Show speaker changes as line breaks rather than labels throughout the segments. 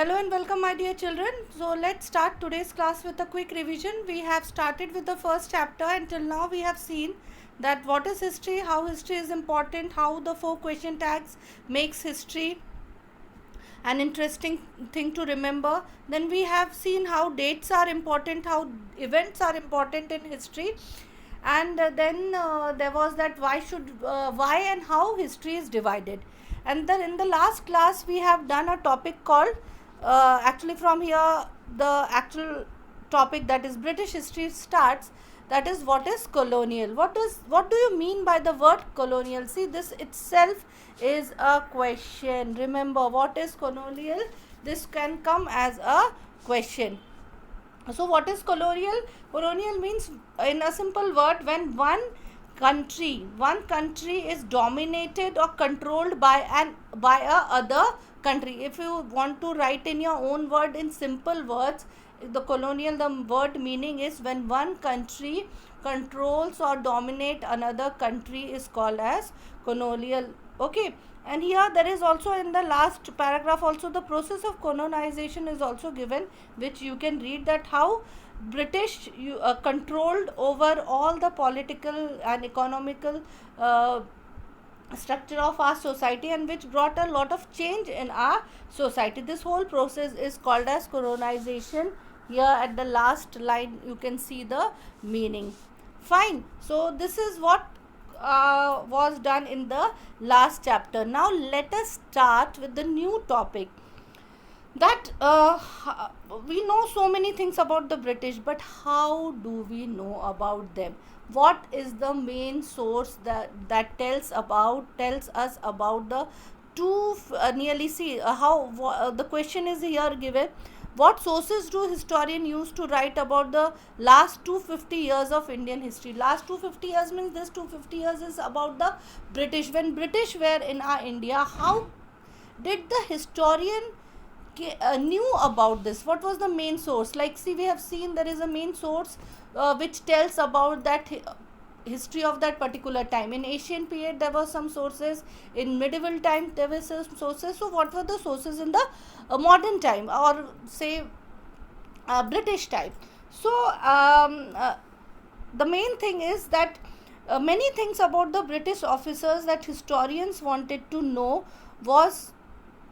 Hello and welcome, my dear children. So let's start today's class with a quick revision. We have started with the first chapter. Until now we have seen that what is history, how history is important, how the 4 question tags makes history an interesting thing to remember. Then we have seen how dates are important, how events are important in history, and then there was that why and how history is divided. And then in the last class we have done a topic called actually from here the actual topic, that is British history, starts. That is, what is colonial? What do you mean by the word colonial? See, this itself is a question. Remember, what is colonial? This can come as a question. So what is colonial? Colonial means, in a simple word, when one country is dominated or controlled by a other country. If you want to write in your own word, in simple words, the word meaning is when one country controls or dominate another country is called as colonial. Okay. And here there is also, in the last paragraph also, the process of colonization is also given, which you can read, that how British controlled over all the political and economical structure of our society, and which brought a lot of change in our society. This whole process is called as colonization. Here at the last line you can see the meaning. Fine. So this is what was done in the last chapter. Now let us start with the new topic. That we know so many things about the British, but how do we know about them? What is the main source that tells us about the two nearly see how the question is here given. What sources do historians use to write about the last 250 years of Indian history? Last 250 years means this 250 years is about the British. When British were in our India, how did the historian knew about this? What was the main source? Like, see, we have seen there is a main source which tells about that history of that particular time. In ancient period there were some sources, in medieval time there were some sources. So what were the sources in the modern time, or say British time? So the main thing is that many things about the British officers that historians wanted to know was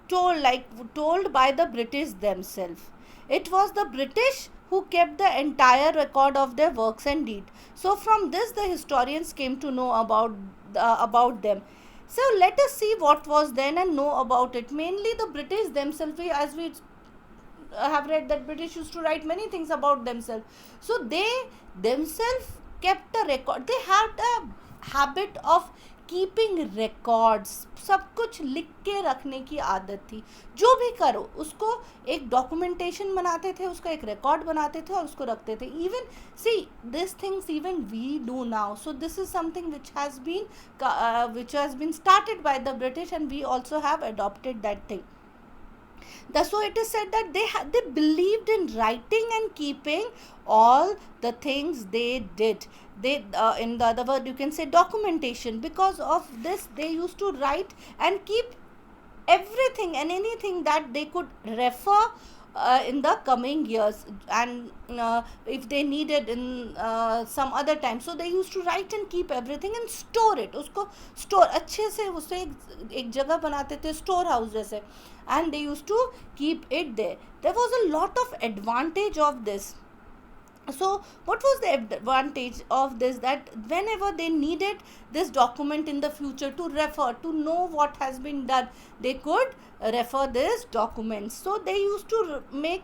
told by the British themselves. It was the British who kept the entire record of their works and deeds. So from this the historians came to know about them. So let us see what was then and know about it. Mainly the British themselves, as we have read that British used to write many things about themselves. So they themselves kept a record. They had a habit of keeping records. सब कुछ लिख के रखने की आदत थी. जो भी करो उसको एक डॉक्यूमेंटेशन बनाते थे, उसका एक रिकॉर्ड बनाते थे और उसको रखते थे. Even see this things even we do now. So this is something which has been started by the British, and we also have adopted that thing. So it is said that they believed in writing and keeping all the things they did. They in the other word you can say documentation. Because of this they used to write and keep everything and anything that they could refer in the coming years, and if they needed in some other time. So they used to write and keep everything and store it. उसको store अच्छे से उसे एक जगह बनाते थे, store house जैसे, and they used to keep it there. There was a lot of advantage of this. So what was the advantage of this? That whenever they needed this document in the future to refer, to know what has been done, they could refer this documents. So they used to make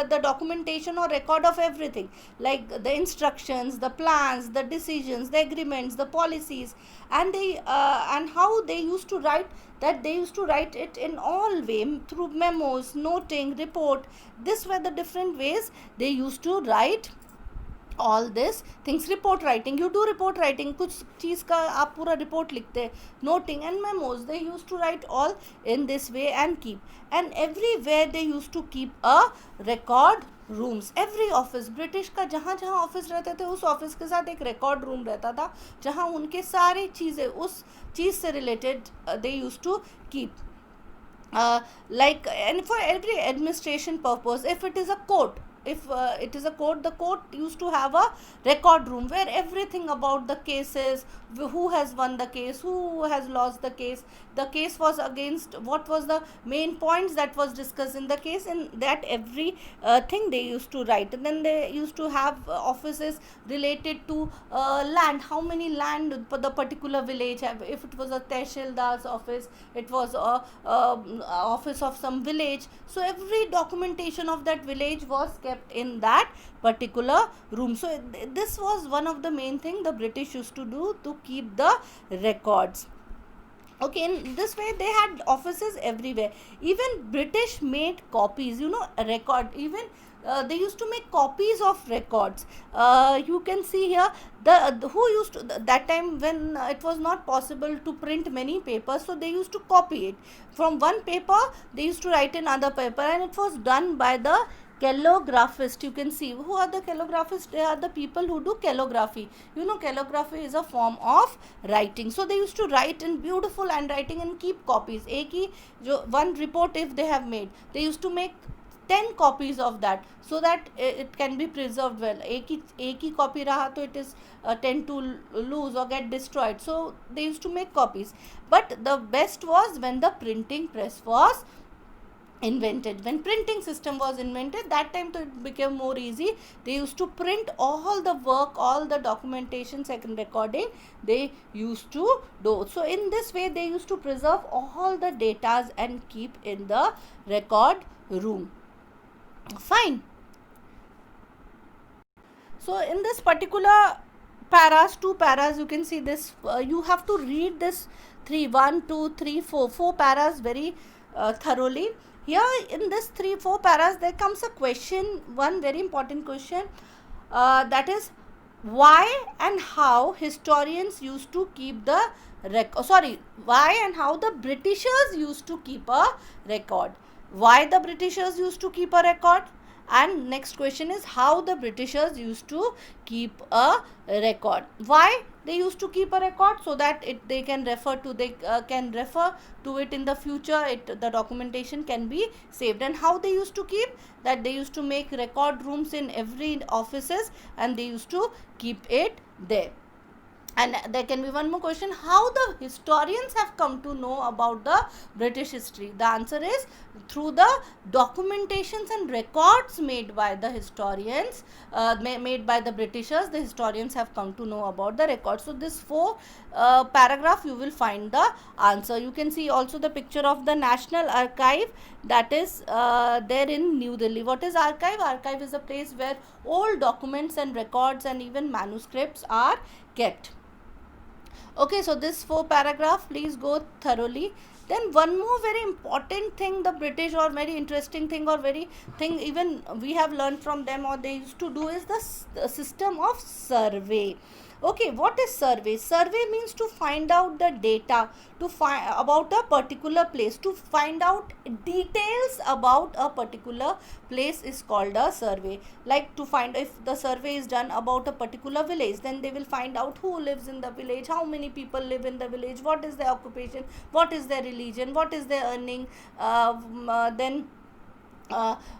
the documentation or record of everything, like the instructions, the plans, the decisions, the agreements, the policies, and and how they used to write that. They used to write it in all way, through memos, noting, report. This were the different ways they used to write all this things. Report writing, you do report writing, कुछ चीज़ का आप पूरा report लिखते हैं. Noting and memos, they used to write all in this way and keep. And everywhere they used to keep a record rooms. Every office, British का जहाँ जहाँ office रहते थे उस ऑफिस के साथ एक record room रहता था, जहाँ उनके सारे चीज़ें उस चीज़ से related they used to keep. and for every administration purpose, if it is a court, if it is a court, the court used to have a record room where everything about the cases, who has won the case, who has lost the case was against, what was the main points that was discussed in the case, and that every thing they used to write. And then they used to have offices related to land, how many land for the particular village have. If it was a tehsildar's office, it was a office of some village, so every documentation of that village was kept in that particular room. So this was one of the main thing the British used to do to keep the records. Okay, in this way they had offices everywhere. Even British made copies, record, even they used to make copies of records. You can see here the who used to, that time when it was not possible to print many papers, so they used to copy it from one paper, they used to write in another paper, and it was done by the calligraphist. You can see who are the calligraphists. They are the people who do calligraphy. Calligraphy is a form of writing, so they used to write in beautiful handwriting and keep copies. One report if they have made, they used to make 10 copies of that, so that it can be preserved well. एक ही copy raha to it is tend to lose or get destroyed, so they used to make copies. But the best was when the printing press was invented. When printing system was invented, that time to it became more easy. They used to print all the work, all the documentation, second recording they used to do. So in this way they used to preserve all the datas and keep in the record room. Fine. So in this particular two paras, you can see this, you have to read this 4 paras very thoroughly. Here in this 4 paras there comes a question, one very important question, that is why and how historians used to keep the why and how the Britishers used to keep a record. Why the Britishers used to keep a record, and next question is how the Britishers used to keep a record. Why they used to keep a record? So that they can refer to it in the future, the documentation can be saved. And how they used to keep that? They used to make record rooms in every offices and they used to keep it there. And there can be one more question, how the historians have come to know about the British history? The answer is through the documentations and records made by the historians, made by the Britishers. The historians have come to know about the records. So this 4 paragraph you will find the answer. You can see also the picture of the National Archive, that is there in New Delhi. What is archive? Archive is a place where old documents and records and even manuscripts are kept. Okay, so this 4 paragraph, please go thoroughly. Then one more very important thing the British, or very interesting thing, or very thing even we have learned from them or they used to do, is the system of survey. Okay, what is survey? Survey means to find out the data, to find about a particular place, to find out details about a particular place is called a survey. Like to find, if the survey is done about a particular village, then they will find out who lives in the village, how many people live in the village, what is their occupation, what is their religion, what is their earning, then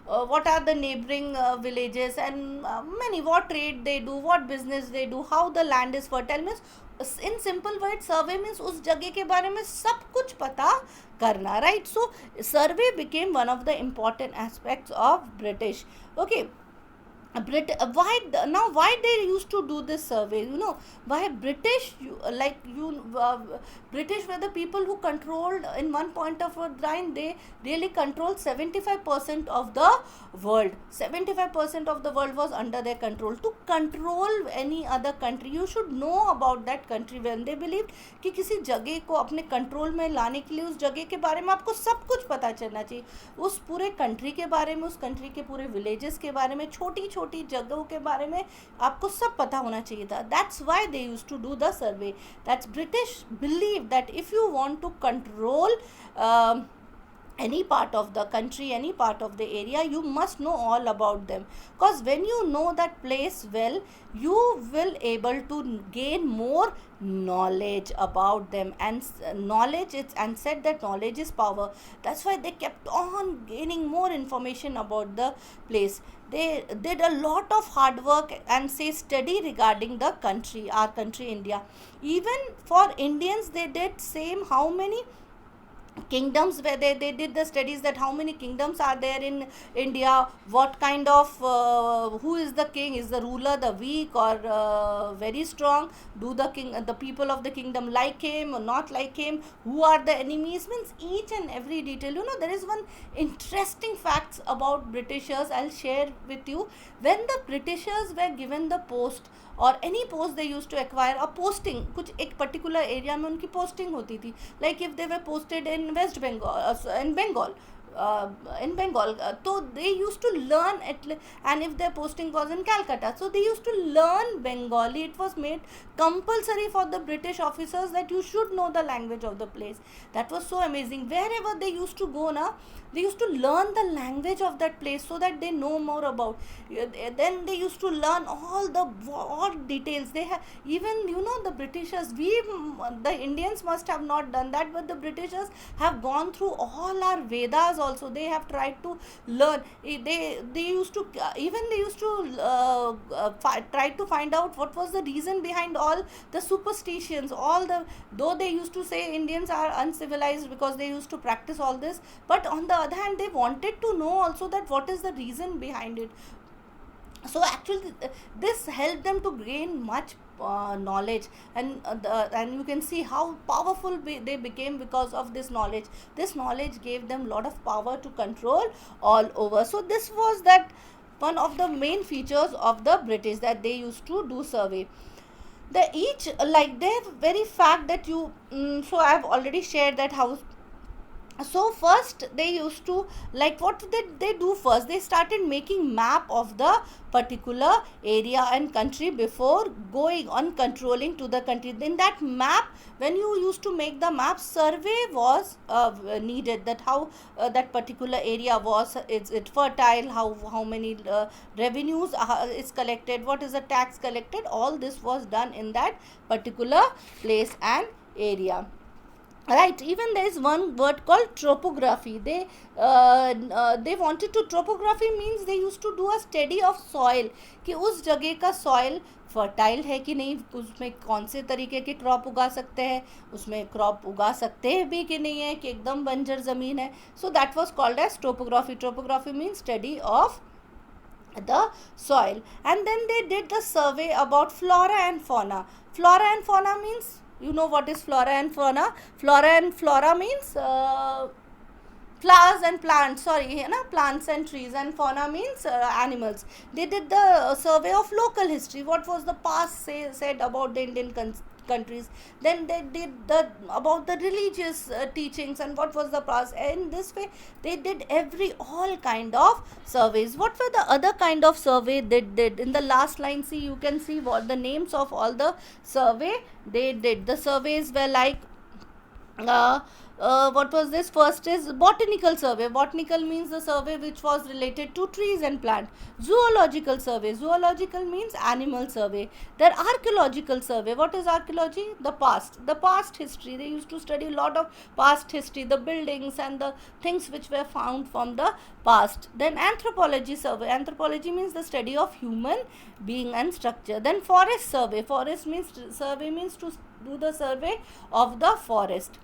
what are the neighboring villages, and many, what trade they do, what business they do, how the land is fertile. Means in simple words, survey means उस जगह के बारे में सब कुछ पता करना, right? So survey became one of the important aspects of British. Okay, why they used to do this survey? Why British, British were the people who controlled, in one point of time they really controlled 75% of the world. 75% of the world was under their control. To control any other country, you should know about that country. When they believed कि किसी जगह को अपने control में लाने के लिए उस जगह के बारे में आपको सब कुछ पता चलना चाहिए, उस पूरे कंट्री के बारे में, उस कंट्री के पूरे विलेजेस के बारे में, छोटी छोटी जगहों के बारे में आपको सब पता होना चाहिए था. That's why they used to do the survey. That's British believe that if you want to control any part of the country, any part of the area, you must know all about them, because when you know that place well, you will able to gain more knowledge about them. And knowledge, it's and said that knowledge is power. That's why they kept on gaining more information about the place. They did a lot of hard work and say study regarding the country, our country India. Even for Indians, they did same, how many kingdoms, where they did the studies that how many kingdoms are there in India, what kind of who is the king, is the ruler the weak or very strong, do the people of the kingdom like him or not like him, who are the enemies, means each and every detail. There is one interesting facts about Britishers I'll share with you. When the Britishers were given the post और any post they use to acquire a posting, कुछ एक particular area में उनकी posting होती थी, like if they were posted in West Bengal, in Bengal, so they used to learn and if their posting was in Calcutta, so they used to learn Bengali. It was made compulsory for the British officers that you should know the language of the place. That was so amazing. Wherever they used to go now, they used to learn the language of that place so that they know more about. Then they used to learn all details. They have, even the Britishers, the Indians must have not done that, but the Britishers have gone through all our Vedas also. They have tried to learn. They used to try to find out what was the reason behind all the superstitions, though they used to say Indians are uncivilized because they used to practice all this, but on the other hand, they wanted to know also that what is the reason behind it. So actually this helped them to gain much knowledge, and you can see how powerful they became because of this knowledge. This knowledge gave them lot of power to control all over. So this was that one of the main features of the British, that they used to do survey. The each, like their very fact that you so I have already shared that how. So first they used to, like, what did they do first? They started making map of the particular area and country before going on controlling to the country. Then that map, when you used to make the map, survey was needed, that how that particular area was, is it fertile, how many revenues is collected, what is the tax collected, all this was done in that particular place and area. Right, even there is one word called topography. They wanted to, topography means they used to do a study of soil, कि उस जगह का soil fertile है कि नहीं, उसमें कौन से तरीके के क्रॉप उगा सकते हैं, उसमें क्रॉप उगा सकते हैं भी कि नहीं है, कि एकदम बंजर ज़मीन है. So that was called as topography. Topography means study of the soil. And then they did the survey about flora and fauna. Flora and fauna means, you know what is flora and fauna? Flora means flowers and plants, plants and trees, and fauna means animals. They did the survey of local history, what was the past said about the Indian countries. Then they did about the religious teachings and what was the past. In this way they did all kind of surveys. What were the other kind of survey they did? In the last line, see, you can see what the names of all the survey they did. The surveys were like what was this? First is botanical survey. Botanical means the survey which was related to trees and plants. Zoological survey. Zoological means animal survey. Then archaeological survey. What is archaeology? The past history. They used to study a lot of past history, the buildings and the things which were found from the past. Then anthropology survey. Anthropology means the study of human being and structure. Then forest survey. Forest means to do the survey of the forest.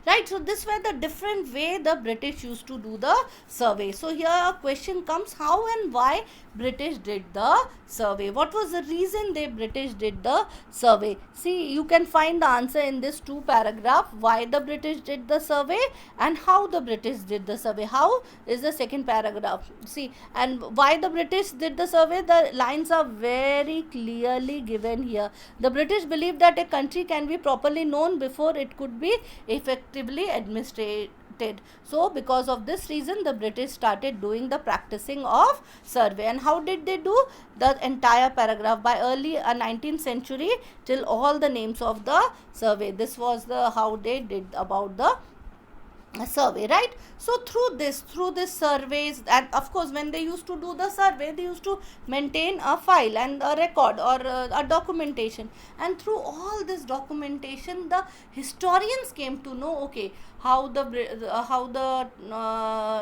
Right, so this were the different way the British used to do the survey. So here a question comes, how and why British did the survey? What was the reason they British did the survey? See, you can find the answer in this 2 paragraph, why the British did the survey and how the British did the survey. How is the second paragraph. See, and why the British did the survey, the lines are very clearly given here. The British believed that a country can be properly known before it could be effectively administered. So because of this reason the British started doing the practicing of survey. And how did they do? The entire paragraph, by early 19th century till all the names of the survey. This was the how they did about the a survey, right? So through this surveys, and of course when they used to do the survey, they used to maintain a file and a record, or a documentation, and through all this documentation the historians came to know, okay, how the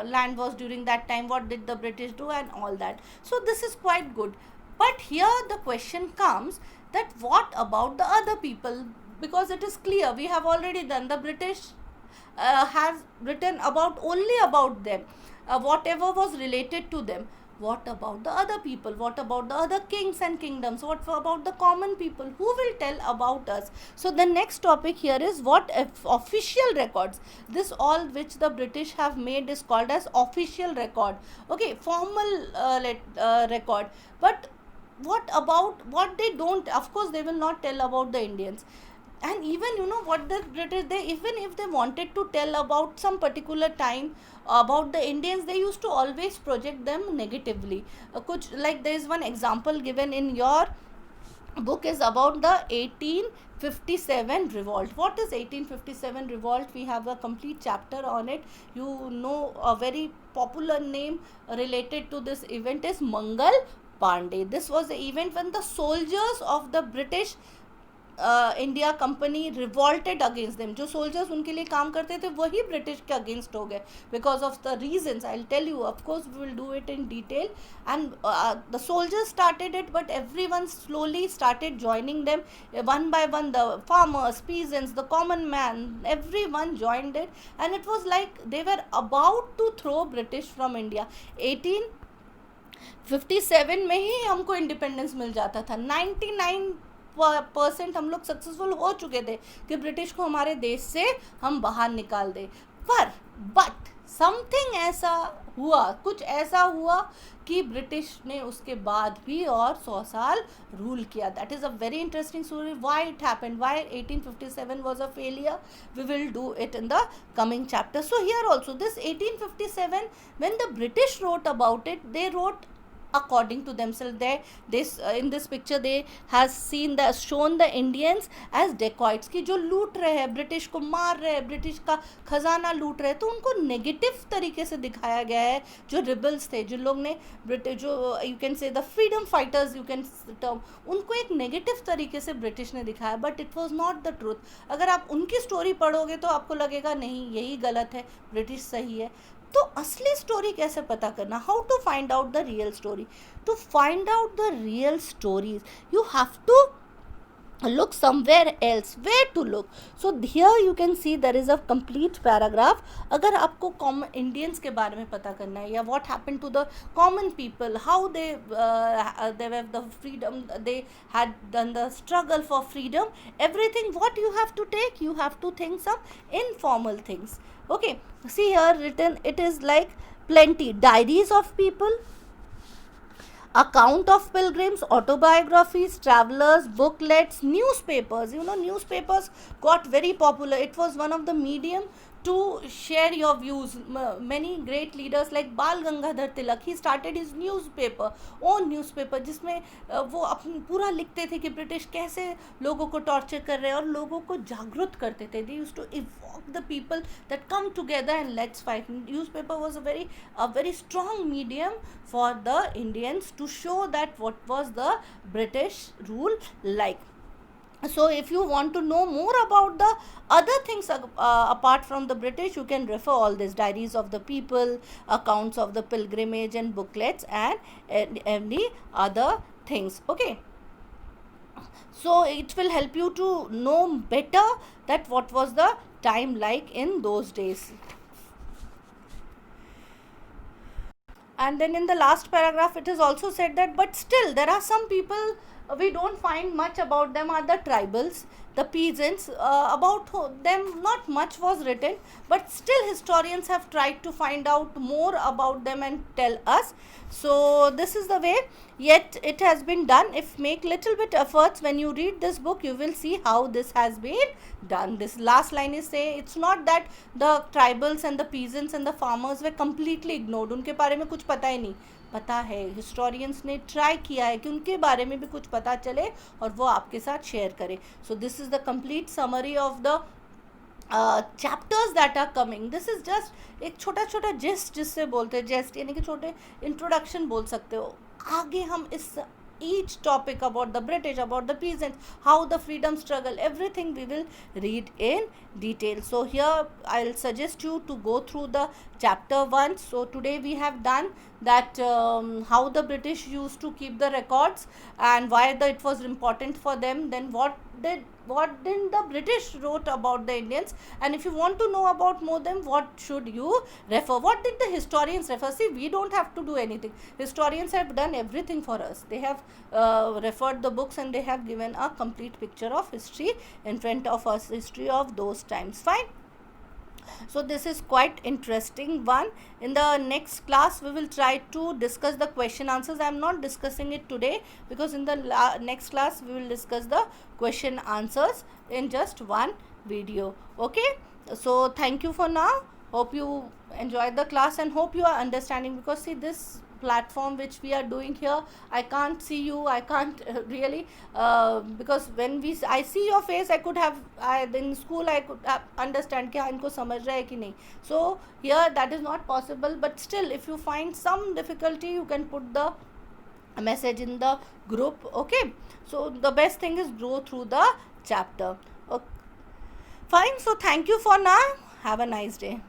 land was during that time, what did the British do, and all that. So this is quite good. But here the question comes, that what about the other people? Because it is clear, we have already done, the British have written about only about them, whatever was related to them. What about the other people? What about the other kings and kingdoms? What about the common people? Who will tell about us? So the next topic here is, what if official records? This all which the British have made is called as official record. Okay, formal record. But what about what they don't? Of course, they will not tell about the Indians. And even, what the British, they, even if they wanted to tell about some particular time about the Indians, they used to always project them negatively. Like there is one example given in your book is about the 1857 revolt. What is 1857 revolt? We have a complete chapter on it. A very popular name related to this event is Mangal Pandey. This was the event when the soldiers of the British India company revolted against them. जो soldiers उनके लिए काम करते थे वही British के against हो गए, because of the reasons I will tell you. Of course we will do it in detail. And the soldiers started it, but every one slowly started joining them one by one. The farmers, peasants, the common man, every one joined it, and it was like they were about to throw British from India. 1857 में ही हमको independence मिल जाता था. 99% हम लोग successful हो चुके थे कि ब्रिटिश को हमारे देश से हम बाहर निकाल दें. बट समथिंग ऐसा हुआ, कुछ ऐसा हुआ कि ब्रिटिश ने उसके बाद भी और 100 साल रूल किया. That is a very interesting story. Why it happened, why 1857 was a failure, we will do it in the coming chapter. So here also this 1857, when the British wrote about it, they wrote according to themselves. In this picture they has shown the Indians as dacoits, कि जो लूट रहे हैं, British को मार रहे हैं, British का खजाना लूट रहे हैं. तो उनको नेगेटिव तरीके से दिखाया गया है. जो रिबल्स थे, जो लोग ने ब्रिटिश, जो you can say the freedom fighters, you can term, उनको एक नेगेटिव तरीके से ब्रिटिश ने दिखाया. But it was not the truth. अगर आप उनकी स्टोरी पढ़ोगे तो आपको लगेगा नहीं, यही गलत है, ब्रिटिश सही है. तो असली स्टोरी कैसे पता करना? How to find out the real story? To find out the real stories you have to look somewhere else. Where to look? So here you can see there is a complete paragraph. अगर आपको common Indians के बारे में पता करना है, या what happened to the common people, how they have the freedom, they had done the struggle for freedom, everything, what you have to take, you have to think some informal things. Okay, see here written, it is like plenty. Diaries of people, account of pilgrims, autobiographies, travelers, booklets, newspapers. Newspapers got very popular. It was one of the medium to share your views. Many great leaders like Bal Gangadhar Tilak, he started his own newspaper, जिसमें वो अपन पूरा लिखते थे कि British कैसे लोगों को torture कर रहे हैं और लोगों को जागरूक करते थे. They used to evoke the people that come together and let's fight. Newspaper was a very strong medium for the Indians to show that what was the British rule like. So if you want to know more about the other things apart from the British, you can refer all this: diaries of the people, accounts of the pilgrimage, and booklets, and any other things. Okay, so it will help you to know better that what was the time like in those days. And then in the last paragraph it is also said that, but still there are some people we don't find much about them, are the tribals, the peasants. About them not much was written, but still historians have tried to find out more about them and tell us. So this is the way, yet it has been done. If make little bit efforts, when you read this book you will see how this has been done. This last line is say, it's not that the tribals and the peasants and the farmers were completely ignored. उनके बारे में कुछ पता ही नहीं. पता है, historians ने try किया है कि उनके बारे में भी कुछ पता चले और वो आपके साथ शेयर करें. So this is the complete summary of the chapters that are coming, this is just एक छोटा छोटा जेस्ट, जिससे बोलते हैं जेस्ट, यानी कि छोटे इंट्रोडक्शन बोल सकते हो. आगे हम इस each topic about the British, about the peasants, how the freedom struggle, everything we will read in detail. So here I'll suggest you to go through the chapter 1. So today we have done that how the British used to keep the records and why it was important for them. Then what did the British wrote about the Indians, and if you want to know about more them, what should you refer, what did the historians refer. See, we don't have to do anything, historians have done everything for us. They have referred the books and they have given a complete picture of history in front of us, history of those times. Fine. So this is quite interesting one. In the next class we will try to discuss the question answers. I am not discussing it today because in the next class we will discuss the question answers in just one video. Okay, so thank you for now. Hope you enjoyed the class and hope you are understanding, because see, this platform which we are doing here, I can't see you, I can't really because when I see your face, I could have in school I could understand कि हाँ इनको समझ रहा है कि नहीं. So here that is not possible, but still if you find some difficulty you can put the message in the group. Okay, so the best thing is go through the chapter. Okay. Fine, so thank you for now, have a nice day.